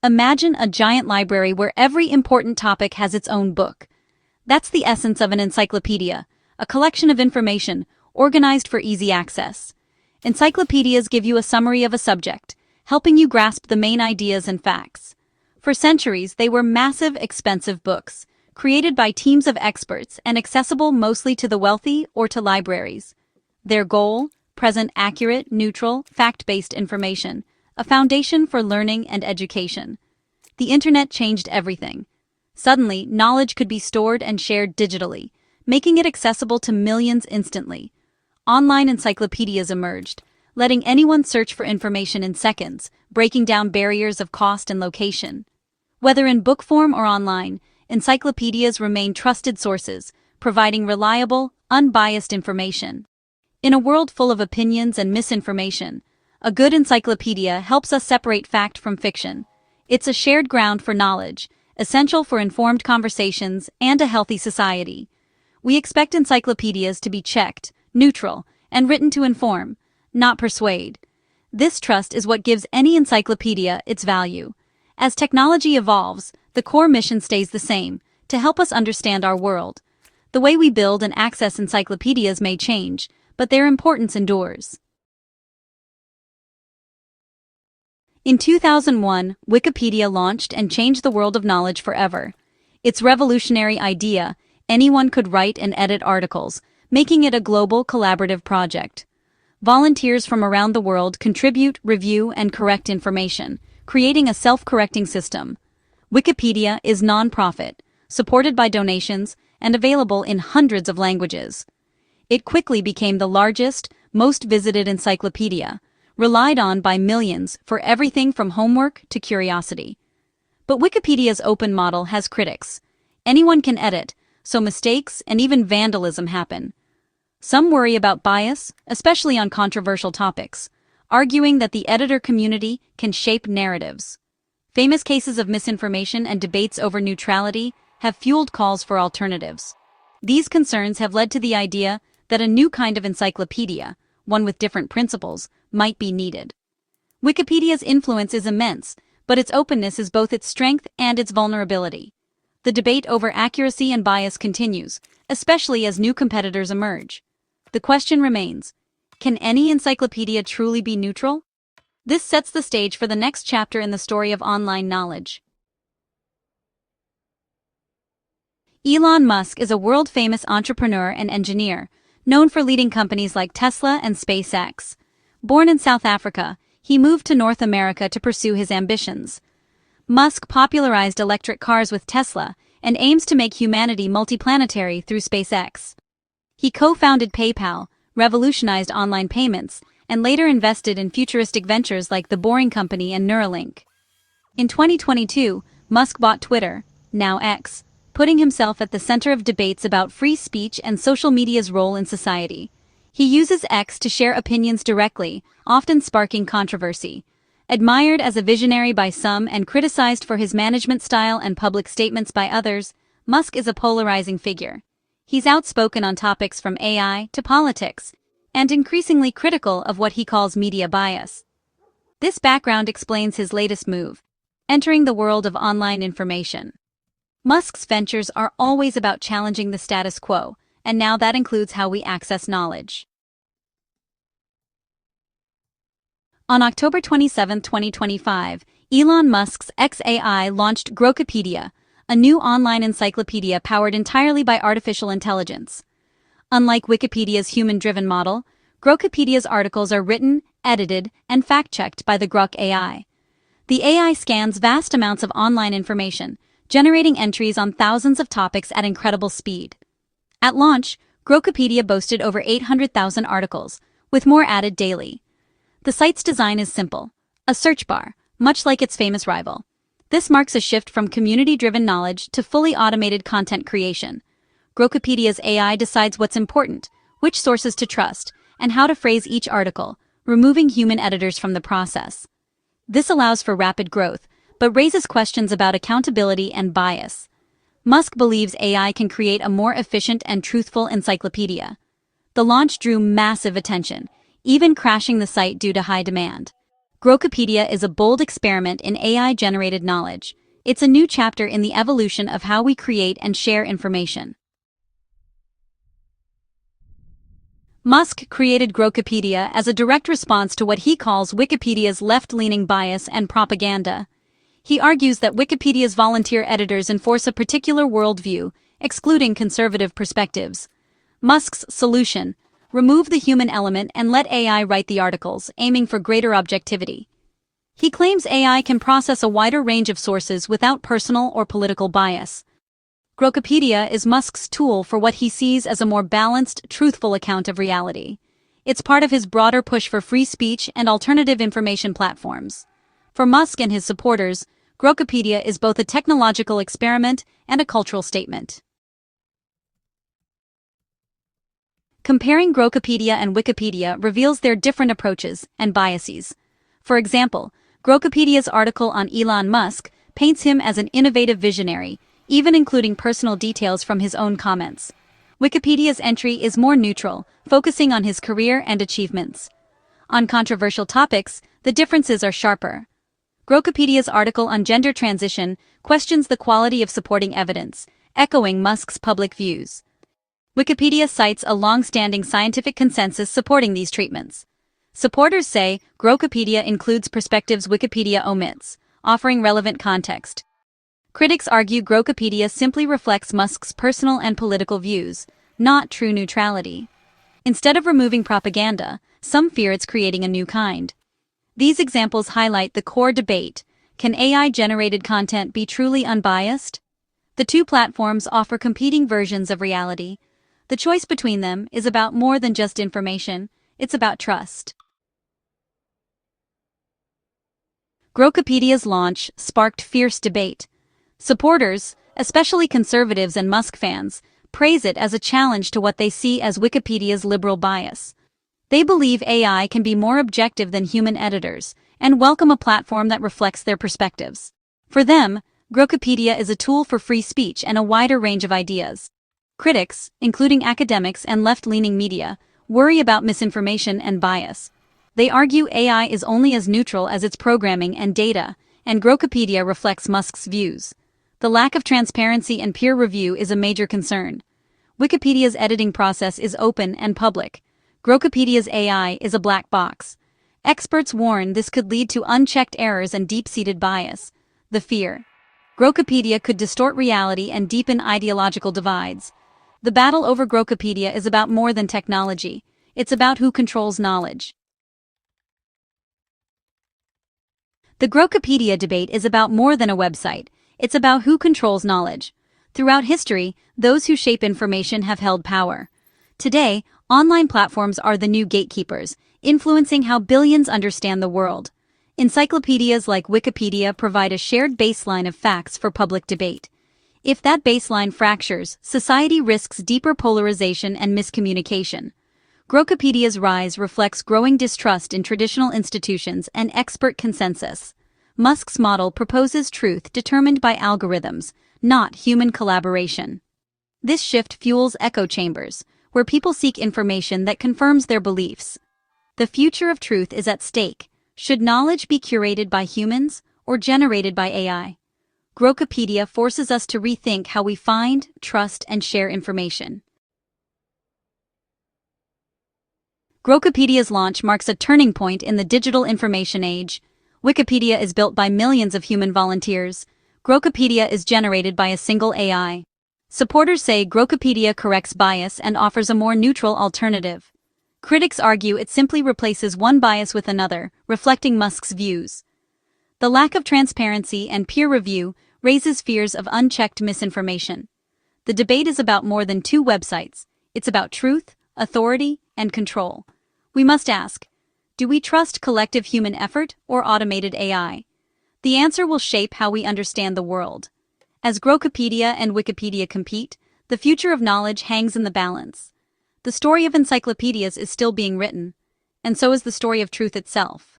Imagine a giant library where every important topic has its own book. That's the essence of an encyclopedia, a collection of information organized for easy access. Encyclopedias give you a summary of a subject, helping you grasp the main ideas and facts. For centuries, they were massive, expensive books, created by teams of experts and accessible mostly to the wealthy or to libraries. Their goal: present accurate, neutral, fact-based information, a foundation for learning and education. The internet changed everything. Suddenly, knowledge could be stored and shared digitally, making it accessible to millions instantly. Online encyclopedias emerged, letting anyone search for information in seconds, breaking down barriers of cost and location. Whether in book form or online, encyclopedias remain trusted sources, providing reliable, unbiased information. In a world full of opinions and misinformation, a good encyclopedia helps us separate fact from fiction. It's a shared ground for knowledge, essential for informed conversations and a healthy society. We expect encyclopedias to be checked, neutral, and written to inform, not persuade. This trust is what gives any encyclopedia its value. As technology evolves, the core mission stays the same: to help us understand our world. The way we build and access encyclopedias may change, but their importance endures. In 2001, Wikipedia launched and changed the world of knowledge forever. Its revolutionary idea: anyone could write and edit articles, making it a global collaborative project. Volunteers from around the world contribute, review, and correct information, creating a self-correcting system. Wikipedia is non-profit, supported by donations, and available in hundreds of languages. It quickly became the largest, most visited encyclopedia, relied on by millions for everything from homework to curiosity. But Wikipedia's open model has critics. Anyone can edit, so mistakes and even vandalism happen. Some worry about bias, especially on controversial topics, arguing that the editor community can shape narratives. Famous cases of misinformation and debates over neutrality have fueled calls for alternatives. These concerns have led to the idea that a new kind of encyclopedia, one with different principles, might be needed. Wikipedia's influence is immense, but its openness is both its strength and its vulnerability. The debate over accuracy and bias continues, especially as new competitors emerge. The question remains: can any encyclopedia truly be neutral? This sets the stage for the next chapter in the story of online knowledge. Elon Musk is a world-famous entrepreneur and engineer, known for leading companies like Tesla and SpaceX. Born in South Africa, he moved to North America to pursue his ambitions. Musk popularized electric cars with Tesla and aims to make humanity multiplanetary through SpaceX. He co-founded PayPal, revolutionized online payments, and later invested in futuristic ventures like The Boring Company and Neuralink. In 2022, Musk bought Twitter, now X, putting himself at the center of debates about free speech and social media's role in society. He uses X to share opinions directly, often sparking controversy. Admired as a visionary by some and criticized for his management style and public statements by others, Musk is a polarizing figure. He's outspoken on topics from AI to politics, and increasingly critical of what he calls media bias. This background explains his latest move: entering the world of online information. Musk's ventures are always about challenging the status quo, and now that includes how we access knowledge. On October 27, 2025, Elon Musk's XAI launched Grokipedia, a new online encyclopedia powered entirely by artificial intelligence. Unlike Wikipedia's human-driven model, Grokipedia's articles are written, edited, and fact-checked by the Grok AI. The AI scans vast amounts of online information, generating entries on thousands of topics at incredible speed. At launch, Grokipedia boasted over 800,000 articles, with more added daily. The site's design is simple: a search bar, much like its famous rival. This marks a shift from community-driven knowledge to fully automated content creation. Grokipedia's AI decides what's important, which sources to trust, and how to phrase each article, removing human editors from the process. This allows for rapid growth, but raises questions about accountability and bias. Musk believes AI can create a more efficient and truthful encyclopedia. The launch drew massive attention, even crashing the site due to high demand. Grokipedia is a bold experiment in AI-generated knowledge. It's a new chapter in the evolution of how we create and share information. Musk created Grokipedia as a direct response to what he calls Wikipedia's left-leaning bias and propaganda. He argues that Wikipedia's volunteer editors enforce a particular worldview, excluding conservative perspectives. Musk's solution: remove the human element and let AI write the articles, aiming for greater objectivity. He claims AI can process a wider range of sources without personal or political bias. Grokipedia is Musk's tool for what he sees as a more balanced, truthful account of reality. It's part of his broader push for free speech and alternative information platforms. For Musk and his supporters, Grokipedia is both a technological experiment and a cultural statement. Comparing Grokipedia and Wikipedia reveals their different approaches and biases. For example, Grokipedia's article on Elon Musk paints him as an innovative visionary, even including personal details from his own comments. Wikipedia's entry is more neutral, focusing on his career and achievements. On controversial topics, the differences are sharper. Grokipedia's article on gender transition questions the quality of supporting evidence, echoing Musk's public views. Wikipedia cites a long-standing scientific consensus supporting these treatments. Supporters say Grokipedia includes perspectives Wikipedia omits, offering relevant context. Critics argue Grokipedia simply reflects Musk's personal and political views, not true neutrality. Instead of removing propaganda, some fear it's creating a new kind. These examples highlight the core debate: can AI-generated content be truly unbiased? The two platforms offer competing versions of reality. The choice between them is about more than just information, it's about trust. Grokipedia's launch sparked fierce debate. Supporters, especially conservatives and Musk fans, praise it as a challenge to what they see as Wikipedia's liberal bias. They believe AI can be more objective than human editors, and welcome a platform that reflects their perspectives. For them, Grokipedia is a tool for free speech and a wider range of ideas. Critics, including academics and left-leaning media, worry about misinformation and bias. They argue AI is only as neutral as its programming and data, and Grokipedia reflects Musk's views. The lack of transparency and peer review is a major concern. Wikipedia's editing process is open and public. Grokipedia's AI is a black box. Experts warn this could lead to unchecked errors and deep-seated bias. The fear: Grokipedia could distort reality and deepen ideological divides. The battle over Grokipedia is about more than technology. It's about who controls knowledge. The Grokipedia debate is about more than a website. It's about who controls knowledge. Throughout history, those who shape information have held power. Today, online platforms are the new gatekeepers, influencing how billions understand the world. Encyclopedias like Wikipedia provide a shared baseline of facts for public debate. If that baseline fractures, society risks deeper polarization and miscommunication. Grokipedia's rise reflects growing distrust in traditional institutions and expert consensus. Musk's model proposes truth determined by algorithms, not human collaboration. This shift fuels echo chambers, where people seek information that confirms their beliefs. The future of truth is at stake. Should knowledge be curated by humans or generated by AI? Grokipedia forces us to rethink how we find, trust, and share information. Grokipedia's launch marks a turning point in the digital information age. Wikipedia is built by millions of human volunteers. Grokipedia is generated by a single AI. Supporters say Grokipedia corrects bias and offers a more neutral alternative. Critics argue it simply replaces one bias with another, reflecting Musk's views. The lack of transparency and peer review raises fears of unchecked misinformation. The debate is about more than two websites. It's about truth, authority, and control. We must ask, do we trust collective human effort or automated AI? The answer will shape how we understand the world. As Grokipedia and Wikipedia compete, the future of knowledge hangs in the balance. The story of encyclopedias is still being written, and so is the story of truth itself.